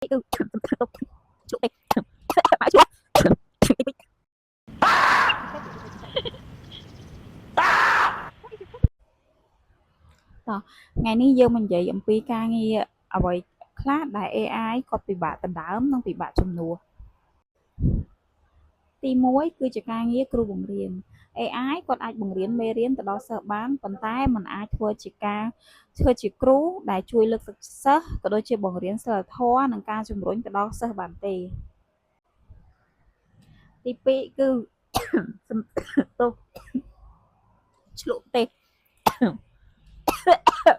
Ừ. Chủ tịch phải chưa Tờ, ngày nay dương mình dạyអំពីការងារអ្វីខ្លះដែល AI គាត់ពិបាកដណ្ដើមនិងពិបាកជំនួសទី1គឺជាការងារគ្រូបង្រៀន AI គាត់អាចបង្រៀនមេរៀនទៅដល់សិស្សបានប៉ុន្តែมันអាចធ្វើជាគ្រូដែលជួយលើកទឹកចិត្តសិស្សក៏ដូចជាបង្រៀនសីលធម៌និងការជំរុញទៅដល់សិស្សបានទេទី2គឺសំទោសឆ្លក់ទេ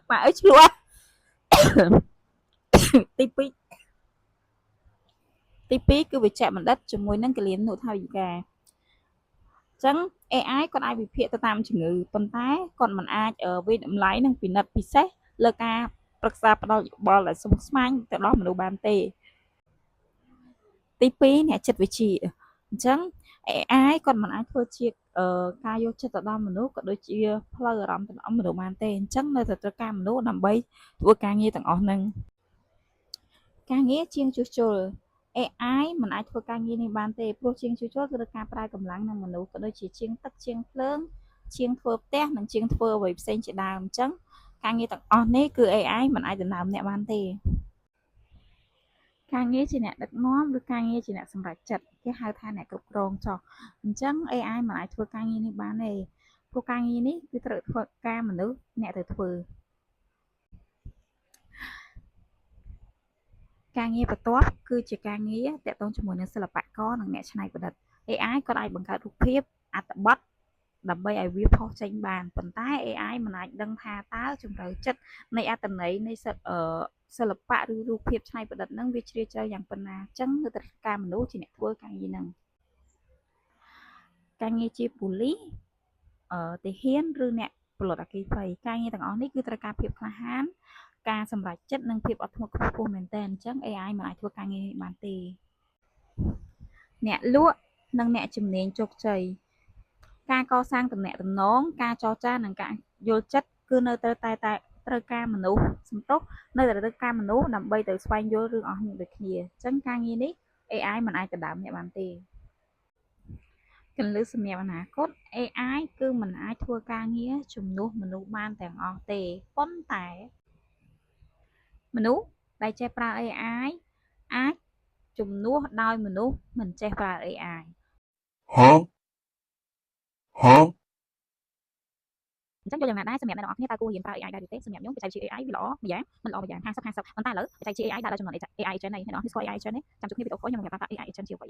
ម៉ែអើយឆ្លក់ទី2គឺវិជ្ជបណ្ឌិតជាមួយនឹងគិលានុថវិកាអញ្ចឹង AI គាត់អាចវិភាគទៅតាមជំងឺប៉ុន្តែគាត់មិនអាចវិតម្លៃនិងពិនិត្យពិសេសលើការប្រឹក្សាផ្ដល់យោបល់ដែលស្មុគស្មាញទៅដល់មនុស្សបានទេទី2អ្នកចិត្តវិទ្យាអញ្ចឹង AI គាត់មិនអាចធ្វើជាការយកចិត្តទៅដល់មនុស្សក៏ដូចជាផ្លូវអារម្មណ៍ទៅដល់មនុស្សបានទេអញ្ចឹងនៅតែត្រូវការមនុស្សដើម្បីធ្វើការងារទាំងអស់ហ្នឹងការងារជាងជួសជុល AI មិនអាចធ្វើការងារនេះបានទេព្រោះជាងជួសជុលគឺត្រូវការប្រើកម្លាំងនិងមនុស្សក៏ដូចជាជាងទឹកជាងភ្លើងជាងធ្វើផ្ទះនិងជាងធ្វើអ្វីផ្សេងជាដើមអញ្ចឹងការងារទាំងអស់នេះគឺ AI មិនអាចដណ្ដើមអ្នកបានទេការងារជាអ្នកដឹកនាំឬការងារជាអ្នកសម្រេចចិត្តគេហៅថាអ្នកគ្រប់គ្រងចុះអញ្ចឹង AI មិនអាចធ្វើការងារនេះបានទេព្រោះការងារនេះគឺត្រូវធ្វើការមនុស្សអ្នកទៅធ្វើការងារបន្ទាប់គឺជាការងារតាក់ទងជាមួយនឹងសិល្បករនិងអ្នកច្នៃប្រឌិត AI ក៏អាចបង្កើតរូបភាពអត្ថបទដើម្បីឲ្យវាផុសចេញបានប៉ុន្តែ AI មិនអាចដឹងថាតើជំរឿចិត្តនៃអត្ថន័យនៃសិល្បៈឬរូបភាពច្នៃប្រឌិតហ្នឹងវាជ្រាលជ្រៅយ៉ាងប៉ុណ្ណាអញ្ចឹងគឺត្រូវការមនុស្សជាអ្នកធ្វើការងារហ្នឹងការងារជាប៉ូលីសទាហានឬអ្នកពលរដ្ឋអគ្គិភ័យការងារទាំងអស់នេះគឺត្រូវការភាពក្លាហានការសម្រេចចិត្តនិងភាពអត់ធ្មត់ខ្ពស់មែនទែនអញ្ចឹង AI មិនអាចធ្វើការងារនេះបានទេអ្នកលក់និងអ្នកជំនាញជោគជ័យការកសាងទំនាក់ទំនងការចរចានិងការយល់ចិត្តគឺនៅតែត្រូវការមនុស្សសំទោសនៅតែត្រូវការមនុស្សដើម្បីទៅស្វែងយល់រឿងអស់នេះដូចគ្នាអញ្ចឹងការងារនេះ AI មិនអាចដណ្ដើមអ្នកបានទេគន្លឹះសម្រាប់អនាគត AI គឺមិនអាចធ្វើការងារជំនួសមនុស្សបានទាំងអស់ទេប៉ុន្តែមនុស្សដែលចេះប្រើ AI អាចជំនួសដោយមនុស្សមិនចេះប្រើ AI អញ្ចឹងយកយ៉ាងណាដែរសម្រាប់អ្នកទាំងអស់គ្នាតើគួររៀនប្រើ AI ដែរឬទេសម្រាប់ខ្ញុំបច្ចេកវិទ្យា AI វាល្អម្យ៉ាងមិនល្អម្យ៉ាង50-50ប៉ុន្តែឥឡូវបច្ចេកវិទ្យា AI ដាក់ដល់ចំនួន AI agent នេះអ្នកទាំងអស់គ្នាស្គាល់ AI agent ទេចាំជួបគ្នាវីដេអូក្រោយខ្ញុំនឹងប្រាប់ថា AI agent ជាអ្វី